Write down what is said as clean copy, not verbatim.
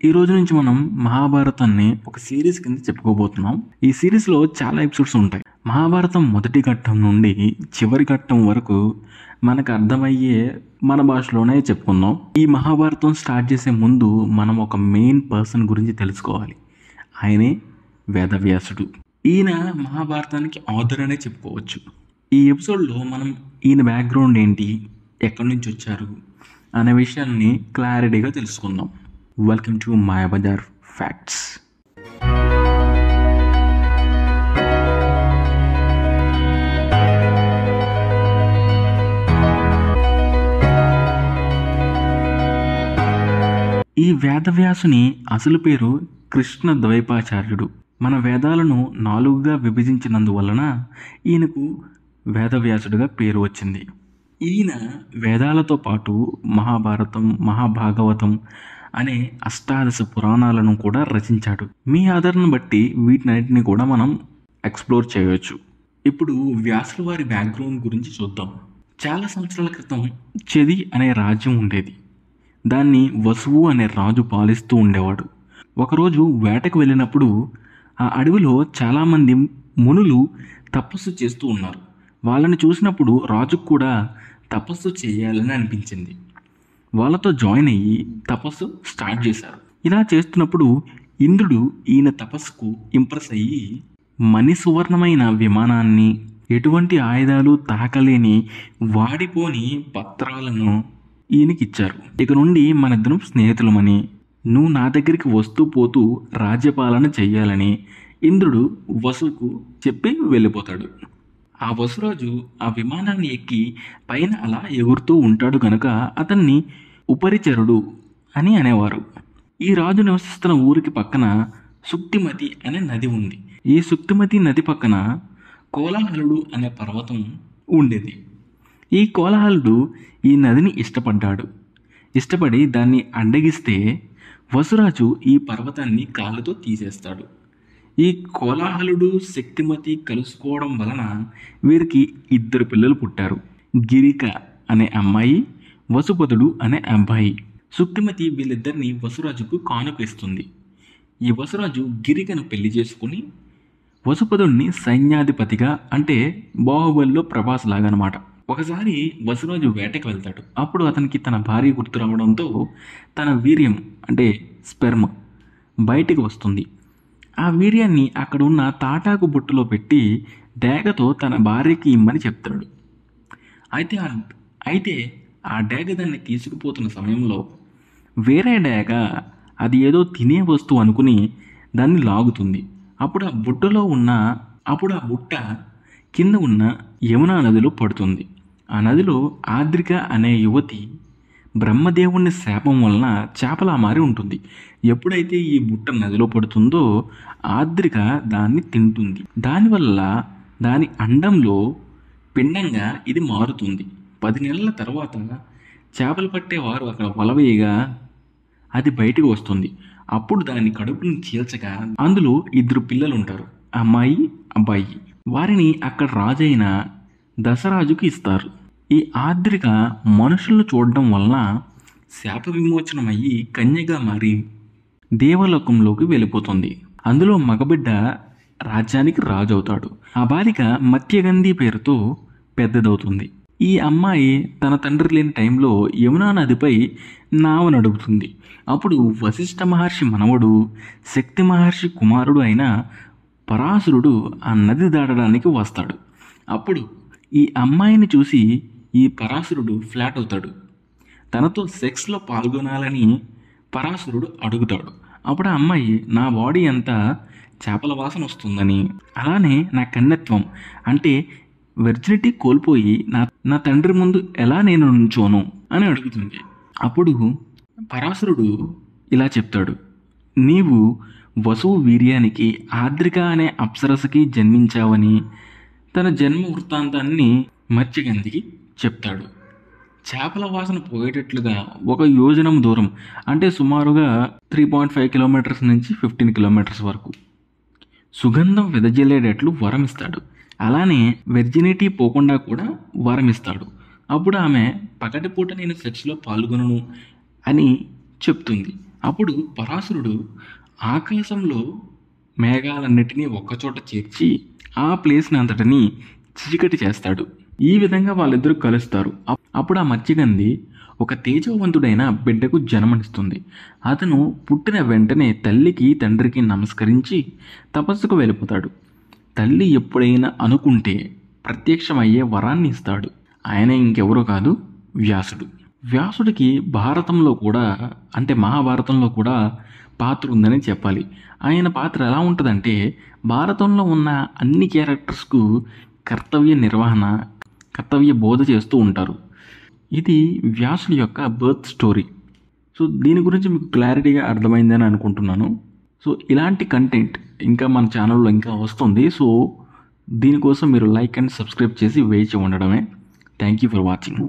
ఈ రోజు నుంచి మనం మహాభారతాన్ని ఒక సిరీస్ కింద చెప్పుకోబోతున్నాం. ఈ సిరీస్లో చాలా ఎపిసోడ్స్ ఉంటాయి. మహాభారతం మొదటి ఘట్టం నుండి చివరి ఘట్టం వరకు మనకు అర్థమయ్యే మన భాషలోనే చెప్పుకుందాం. ఈ మహాభారతం స్టార్ట్ చేసే ముందు మనం ఒక మెయిన్ పర్సన్ గురించి తెలుసుకోవాలి. ఆయనే వేదవ్యాసుడు. ఈయన మహాభారతానికి ఆథర్ అనే చెప్పుకోవచ్చు. ఈ ఎపిసోడ్లో మనం ఈయన బ్యాక్గ్రౌండ్ ఏంటి, ఎక్కడి నుంచి వచ్చారు అనే విషయాన్ని క్లారిటీగా తెలుసుకుందాం. Welcome to Mayabazar facts. ఈ వేదవ్యాసుని అసలు పేరు కృష్ణ ద్వైపాచార్యుడు. మన వేదాలను 4గా విభజించినందువలన ఈయనకు వేదవ్యాసుడిగా పేరు వచ్చింది. ఈయన వేదాలతో పాటు మహాభారతం, మహాభాగవతం అనే అష్టాదశ పురాణాలను కూడా రచించాడు. మీ ఆధారను బట్టి వీటినన్నిటిని కూడా మనం ఎక్స్ప్లోర్ చేయవచ్చు. ఇప్పుడు వ్యాసుల వారి బ్యాక్గ్రౌండ్ గురించి చూద్దాం. చాలా సంవత్సరాల క్రితం చెది అనే రాజ్యం ఉండేది. దాన్ని వసువు అనే రాజు పాలిస్తూ ఉండేవాడు. ఒకరోజు వేటకు వెళ్ళినప్పుడు ఆ అడవిలో చాలామంది మునులు తపస్సు చేస్తూ ఉన్నారు. వాళ్ళని చూసినప్పుడు రాజుకు కూడా తపస్సు చేయాలని అనిపించింది. వాళ్ళతో జాయిన్ అయ్యి తపస్సు స్టార్ట్ చేశారు. ఇలా చేస్తున్నప్పుడు ఇంద్రుడు ఈయన తపస్సుకు ఇంప్రెస్ అయ్యి మణిసువర్ణమైన విమానాన్ని, ఎటువంటి ఆయుధాలు తాకలేని వాడిపోని పత్రాలను ఈయనకిచ్చారు. ఇక నుండి మనిద్దరం స్నేహితులమని, నువ్వు నా దగ్గరికి వస్తూ పోతూ రాజ్యపాలన చెయ్యాలని ఇంద్రుడు వసువుకు చెప్పి వెళ్ళిపోతాడు. ఆ వసురాజు ఆ విమానాన్ని ఎక్కి పైన అలా ఎగురుతూ ఉంటాడు కనుక అతన్ని ఉపరిచరుడు అని అనేవారు. ఈ రాజు నివసిస్తున్న ఊరికి పక్కన సుక్తిమతి అనే నది ఉంది. ఈ సుక్తిమతి నది పక్కన కోలాహలుడు అనే పర్వతం ఉండేది. ఈ కోలాహలుడు ఈ నదిని ఇష్టపడి దాన్ని అడ్డగిస్తే వసురాజు ఈ పర్వతాన్ని కాళ్ళతో తీసేస్తాడు. ఈ కోలాహలుడు శక్తిమతి కలుసుకోవడం వలన వీరికి 2 పిల్లలు పుట్టారు. గిరిక అనే అమ్మాయి, వసుపదుడు అనే అబ్బాయి. శక్తిమతి వీళ్ళిద్దరిని వసురాజుకు కానుక ఇస్తుంది. ఈ వసురాజు గిరికను పెళ్లి చేసుకుని వసుపదుడిని సైన్యాధిపతిగా, అంటే బాహుబలిలో ప్రభాస్ లాగా అనమాట. ఒకసారి వసురాజు వేటకు వెళ్తాడు. అప్పుడు అతనికి తన భార్య గుర్తు రావడంతో తన వీర్యం అంటే స్పెర్మ్ బయటికి వస్తుంది. ఆ వీర్యాన్ని అక్కడ ఉన్న తాటాకు బుట్టలో పెట్టి డేగతో తన భార్యకి ఇమ్మని చెప్తాడు. అయితే ఆ డేగ దాన్ని తీసుకుపోతున్న సమయంలో వేరే డేగ అది ఏదో తినే వస్తువు అనుకుని దాన్ని లాగుతుంది. అప్పుడు ఆ బుట్ట కింద ఉన్న యమునా నదిలో పడుతుంది. ఆ నదిలో ఆద్రిక అనే యువతి బ్రహ్మదేవుని శాపం వలన చేపలా మారి ఉంటుంది. ఎప్పుడైతే ఈ బుట్ట నదిలో పడుతుందో ఆద్రిక దాన్ని తింటుంది. దానివల్ల దాని అండంలో పిండంగా ఇది మారుతుంది. 10 నెలల తర్వాత చేపలు పట్టేవారు అక్కడ వలవేయగా అది బయటకు వస్తుంది. అప్పుడు దాని కడుపుని చీల్చగా అందులో 2 పిల్లలు ఉంటారు, అమ్మాయి, అబ్బాయి. వారిని అక్కడ రాజైన దశరాజుకు ఇస్తారు. ఈ ఆద్రిక మనుషులను చూడడం వలన శాప విమోచనం అయ్యి కన్యగా మారి దేవలోకంలోకి వెళ్ళిపోతుంది. అందులో మగబిడ్డ రాజ్యానికి రాజు అవుతాడు. ఆ బాలిక మత్యగంధి పేరుతో పెద్దదవుతుంది. ఈ అమ్మాయి తన తండ్రి లేని టైంలో యమునా నదిపై నావ నడుపుతుంది. అప్పుడు వశిష్ఠ మహర్షి మనవడు, శక్తి మహర్షి కుమారుడు అయిన పరాశరుడు ఆ నది దాటడానికి వస్తాడు. అప్పుడు ఈ అమ్మాయిని చూసి ఈ పరాశరుడు ఫ్లాట్ అవుతాడు. తనతో సెక్స్లో పాల్గొనాలని పరాశరుడు అడుగుతాడు. అప్పుడు ఆ అమ్మాయి, నా బాడీ అంతా చేపల వాసన వస్తుందని, అలానే నా కన్యత్వం అంటే వెర్జినిటీ కోల్పోయి నా తండ్రి ముందు ఎలా నేను నుంచోను అని అడుగుతుంది. అప్పుడు పరాశరుడు ఇలా చెప్తాడు, నీవు వసువు వీర్యానికి ఆద్రిక అనే అప్సరసకి జన్మించావని తన జన్మ వృత్తాంతాన్ని మత్స్యగంధికి చెప్తాడు. చేపల వాసన పోయేటట్లుగా 1 యోజనం దూరం, అంటే సుమారుగా 3.5 కిలోమీటర్స్ నుంచి 15 కిలోమీటర్స్ వరకు సుగంధం వెదజల్లేటట్లు వరమిస్తాడు. అలానే వెర్జినిటీ పోకుండా కూడా వరమిస్తాడు. అప్పుడు ఆమె పగటిపూట నేను సెక్స్లో పాల్గొనను అని చెప్తుంది. అప్పుడు పరాశరుడు ఆకాశంలో మేఘాలన్నిటినీ ఒక్కచోట చేర్చి ఆ ప్లేస్ని అంతటిని చీకటి చేస్తాడు. ఈ విధంగా వాళ్ళిద్దరూ కలుస్తారు. అప్పుడు ఆ మత్స్యగంధి ఒక తేజవంతుడైన బిడ్డకు జన్మనిస్తుంది. అతను పుట్టిన వెంటనే తల్లికి తండ్రికి నమస్కరించి తపస్సుకు వెళ్ళిపోతాడు. తల్లి ఎప్పుడైనా అనుకుంటే ప్రత్యక్షమయ్యే వరాన్ని ఇస్తాడు. ఆయన ఇంకెవరో కాదు, వ్యాసుడు. వ్యాసుడికి భారతంలో కూడా, అంటే మహాభారతంలో కూడా పాత్ర ఉందని చెప్పాలి. ఆయన పాత్ర ఎలా ఉంటుందంటే, భారతంలో ఉన్న అన్ని క్యారెక్టర్స్కు కర్తవ్య నిర్వహణ, కర్తవ్య బోధ చేస్తూ ఉంటారు. ఇది వ్యాసుడి యొక్క బర్త్ స్టోరీ. సో దీని గురించి మీకు క్లారిటీగా అర్థమైందని అనుకుంటున్నాను. సో ఇలాంటి కంటెంట్ ఇంకా మన ఛానల్లో ఇంకా వస్తుంది. సో దీనికోసం మీరు లైక్ అండ్ సబ్స్క్రైబ్ చేసి వేచి ఉండడమే. Thank you for watching.